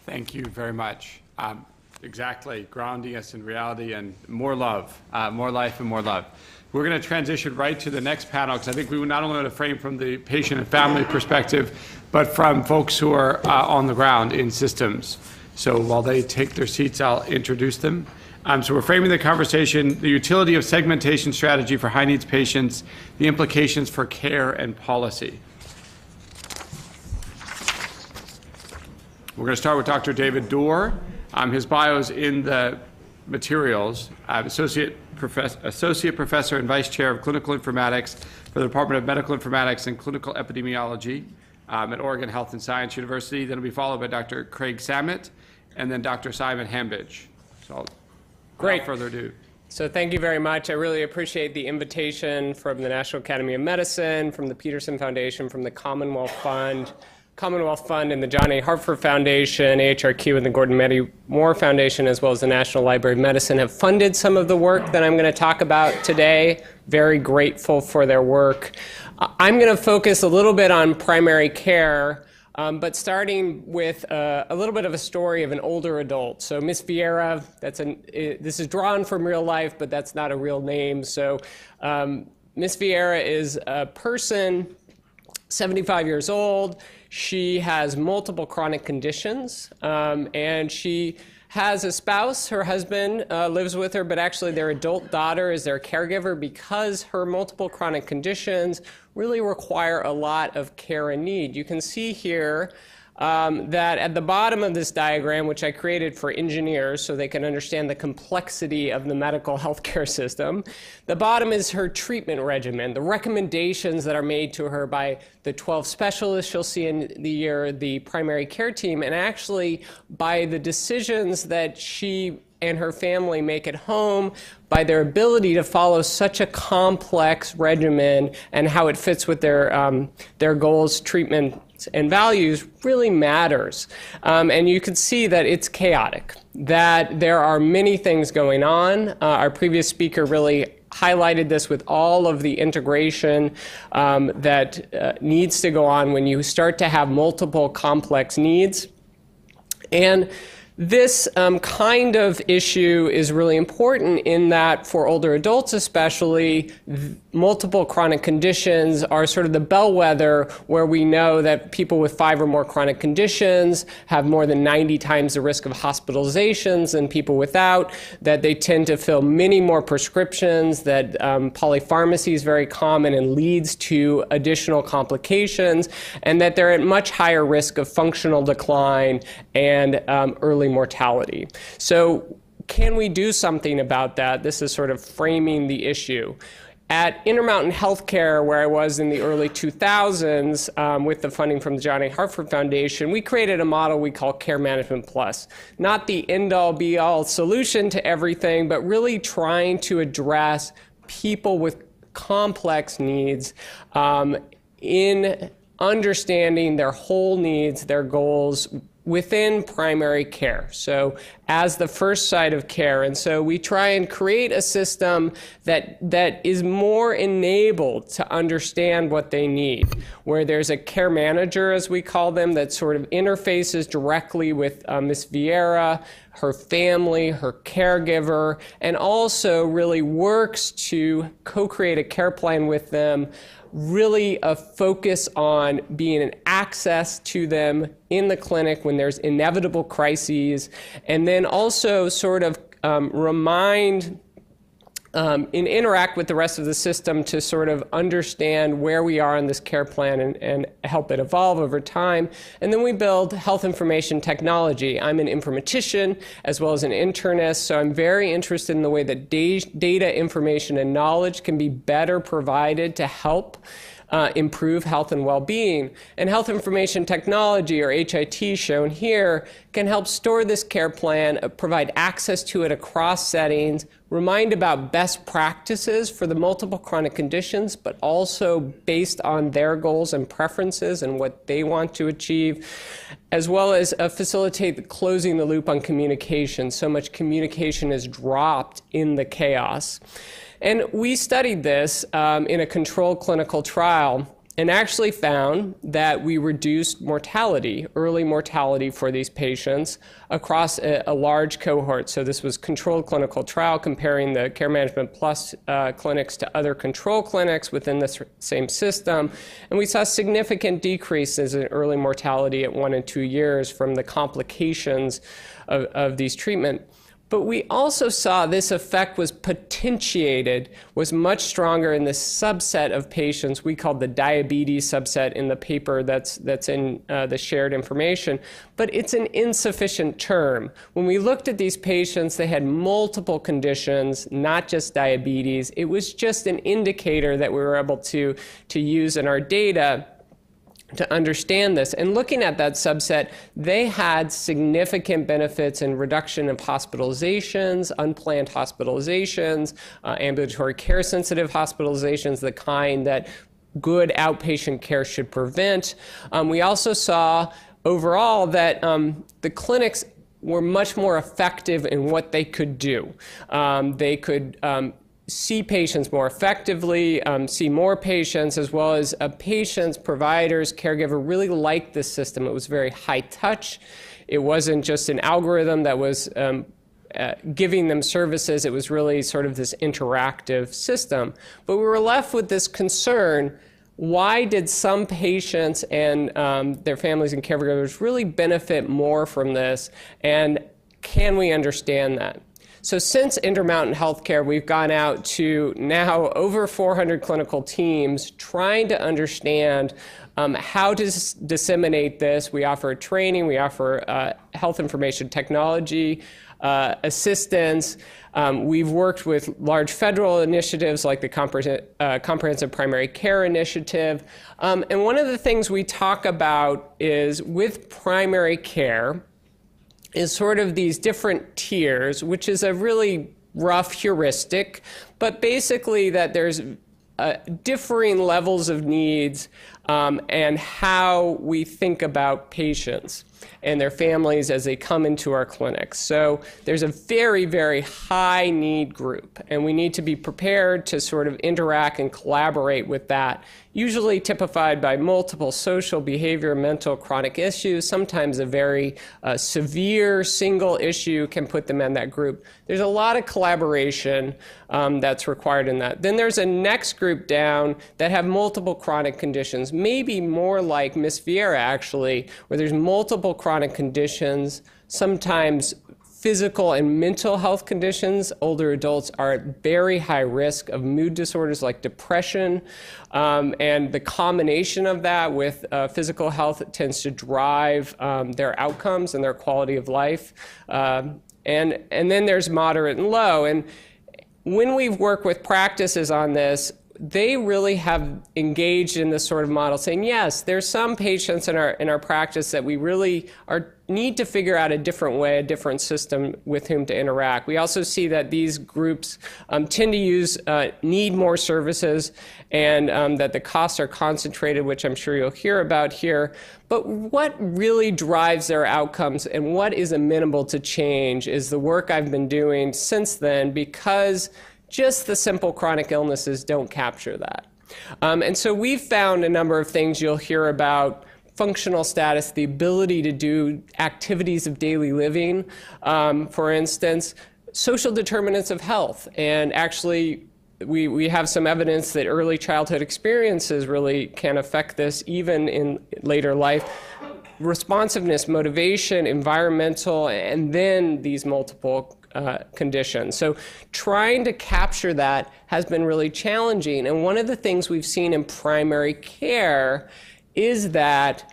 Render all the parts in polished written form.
Thank you very much. Exactly, grounding us in reality and more love, more life and more love. We're going to transition right to the next panel because I think we not only want to frame from the patient and family perspective, but from folks who are on the ground in systems. So while they take their seats, I'll introduce them. So we're framing the conversation, the utility of segmentation strategy for high needs patients, the implications for care and policy. We're going to start with Dr. David Dorr. His bio is in the materials. Associate Professor and Vice Chair of Clinical Informatics for the Department of Medical Informatics and Clinical Epidemiology at Oregon Health and Science University. Then it'll be followed by Dr. Craig Samet and then Dr. Simon Hambidge. So without further ado. So thank you very much. I really appreciate the invitation from the National Academy of Medicine, from the Peterson Foundation, from the Commonwealth Fund and the John A. Hartford Foundation, AHRQ, and the Gordon Meddy Moore Foundation, as well as the National Library of Medicine, have funded some of the work that I'm going to talk about today. Very grateful for their work. I'm going to focus a little bit on primary care, but starting with a little bit of a story of an older adult. So Miss Vieira, this is drawn from real life, but that's not a real name. So Miss Vieira is a person, 75 years old. She has multiple chronic conditions, and she has a spouse. Her husband lives with her, but actually their adult daughter is their caregiver because her multiple chronic conditions really require a lot of care and need. You can see here that at the bottom of this diagram, which I created for engineers so they can understand the complexity of the medical healthcare system, the bottom is her treatment regimen, the recommendations that are made to her by the 12 specialists she'll see in the year, the primary care team, and actually by the decisions that she and her family make at home, by their ability to follow such a complex regimen and how it fits with their goals, treatment, and values really matters. And you can see that it's chaotic, that there are many things going on. Our previous speaker really highlighted this with all of the integration that needs to go on when you start to have multiple complex needs. And this kind of issue is really important in that for older adults especially, multiple chronic conditions are sort of the bellwether where we know that people with 5 or more chronic conditions have more than 90 times the risk of hospitalizations than people without, that they tend to fill many more prescriptions, that polypharmacy is very common and leads to additional complications, and that they're at much higher risk of functional decline and early mortality. So can we do something about that? This is sort of framing the issue. At Intermountain Healthcare, where I was in the early 2000s with the funding from the John A. Hartford Foundation, we created a model we call Care Management Plus. Not the end-all be-all solution to everything, but really trying to address people with complex needs in understanding their whole needs, their goals, within primary care, so as the first site of care. And so we try and create a system that is more enabled to understand what they need, where there's a care manager, as we call them, that sort of interfaces directly with Ms. Vieira, her family, her caregiver, and also really works to co-create a care plan with them, really a focus on being an access to them in the clinic when there's inevitable crises, and then also sort of remind and interact with the rest of the system to sort of understand where we are in this care plan and help it evolve over time. And then we build health information technology. I'm an informatician as well as an internist, so I'm very interested in the way that data, information, and knowledge can be better provided to help improve health and well-being. And health information technology, or HIT shown here, can help store this care plan, provide access to it across settings, remind about best practices for the multiple chronic conditions, but also based on their goals and preferences and what they want to achieve, as well as facilitate closing the loop on communication. So much communication is dropped in the chaos. And we studied this in a controlled clinical trial and actually found that we reduced mortality, early mortality for these patients across a large cohort. So this was controlled clinical trial comparing the Care Management Plus clinics to other control clinics within the same system. And we saw significant decreases in early mortality at 1 and 2 years from the complications of these treatments. But we also saw this effect was potentiated, was much stronger in this subset of patients we called the diabetes subset in the paper that's in the shared information. But it's an insufficient term. When we looked at these patients, they had multiple conditions, not just diabetes. It was just an indicator that we were able to use in our data to understand this. And looking at that subset, they had significant benefits in reduction of hospitalizations, unplanned hospitalizations, ambulatory care sensitive hospitalizations, the kind that good outpatient care should prevent. We also saw overall that the clinics were much more effective in what they could do. They could see patients more effectively, see more patients, as well as patients, providers, caregiver really liked this system. It was very high touch. It wasn't just an algorithm that was giving them services. It was really sort of this interactive system. But we were left with this concern: why did some patients and their families and caregivers really benefit more from this? And can we understand that? So since Intermountain Healthcare, we've gone out to now over 400 clinical teams trying to understand how to disseminate this. We offer training, we offer health information technology assistance. We've worked with large federal initiatives like the Comprehensive Primary Care Initiative. And one of the things we talk about is with primary care, is sort of these different tiers, which is a really rough heuristic, but basically that there's differing levels of needs and how we think about patients and their families as they come into our clinics. So there's a very, very high need group, and we need to be prepared to sort of interact and collaborate with that, usually typified by multiple social, behavior, mental, chronic issues. Sometimes a very severe single issue can put them in that group. There's a lot of collaboration that's required in that. Then there's a next group down that have multiple chronic conditions, maybe more like Miss Vieira actually, where there's multiple chronic conditions, sometimes physical and mental health conditions. Older adults are at very high risk of mood disorders like depression, and the combination of that with physical health tends to drive their outcomes and their quality of life. And then there's moderate and low. And when we've worked with practices on this, they really have engaged in this sort of model, saying, yes, there's some patients in our practice that we really need to figure out a different way, a different system with whom to interact. We also see that these groups tend to need more services, and that the costs are concentrated, which I'm sure you'll hear about here. But what really drives their outcomes and what is amenable to change is the work I've been doing since then, because just the simple chronic illnesses don't capture that. And so we've found a number of things you'll hear about: functional status, the ability to do activities of daily living, for instance, social determinants of health. And actually, we have some evidence that early childhood experiences really can affect this even in later life. Responsiveness, motivation, environmental, and then these multiple conditions. So trying to capture that has been really challenging. And one of the things we've seen in primary care is that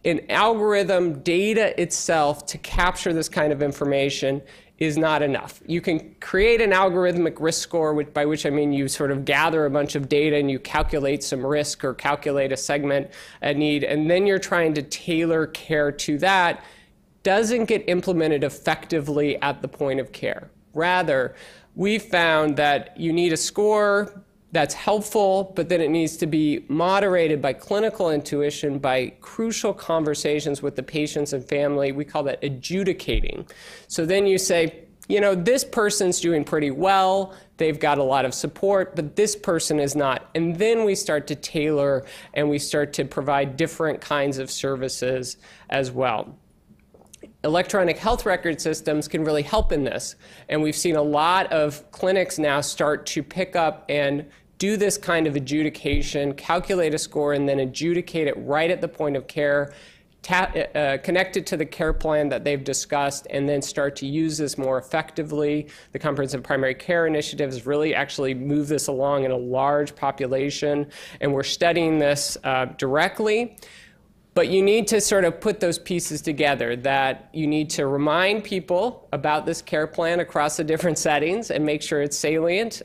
an algorithm data itself to capture this kind of information is not enough. You can create an algorithmic risk score, by which I mean you sort of gather a bunch of data and you calculate some risk or calculate a segment need, and then you're trying to tailor care to that. Doesn't get implemented effectively at the point of care. Rather, we found that you need a score that's helpful, but then it needs to be moderated by clinical intuition, by crucial conversations with the patients and family. We call that adjudicating. So then you say, you know, this person's doing pretty well, they've got a lot of support, but this person is not. And then we start to tailor and we start to provide different kinds of services as well. Electronic health record systems can really help in this. And we've seen a lot of clinics now start to pick up and do this kind of adjudication, calculate a score, and then adjudicate it right at the point of care, connect it to the care plan that they've discussed, and then start to use this more effectively. The Comprehensive Primary Care Initiative has really actually moved this along in a large population, and we're studying this directly. But you need to sort of put those pieces together, that you need to remind people about this care plan across the different settings and make sure it's salient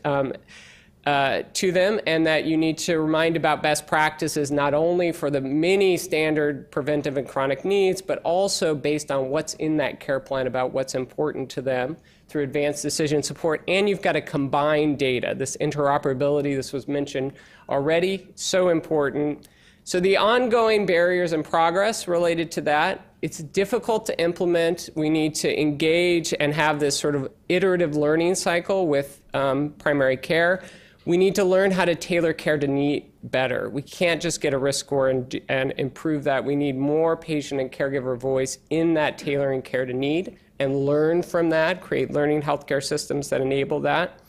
to them, and that you need to remind about best practices not only for the many standard preventive and chronic needs, but also based on what's in that care plan about what's important to them through advanced decision support. And you've got to combine data. This interoperability, this was mentioned already, so important. So the ongoing barriers and progress related to that, it's difficult to implement. We need to engage and have this sort of iterative learning cycle with primary care. We need to learn how to tailor care to need better. We can't just get a risk score and improve that. We need more patient and caregiver voice in that tailoring care to need and learn from that, create learning healthcare systems that enable that.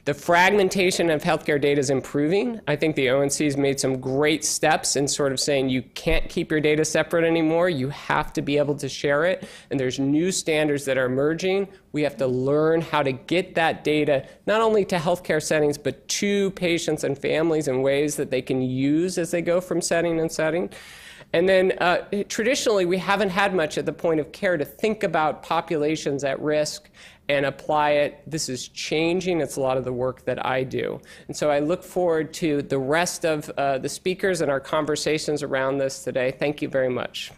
The fragmentation of healthcare data is improving. I think the ONC has made some great steps in sort of saying you can't keep your data separate anymore. You have to be able to share it. And there's new standards that are emerging. We have to learn how to get that data not only to healthcare settings, but to patients and families in ways that they can use as they go from setting to setting. And then traditionally, we haven't had much at the point of care to think about populations at risk and apply it. This is changing. It's a lot of the work that I do. And so I look forward to the rest of the speakers and our conversations around this today. Thank you very much.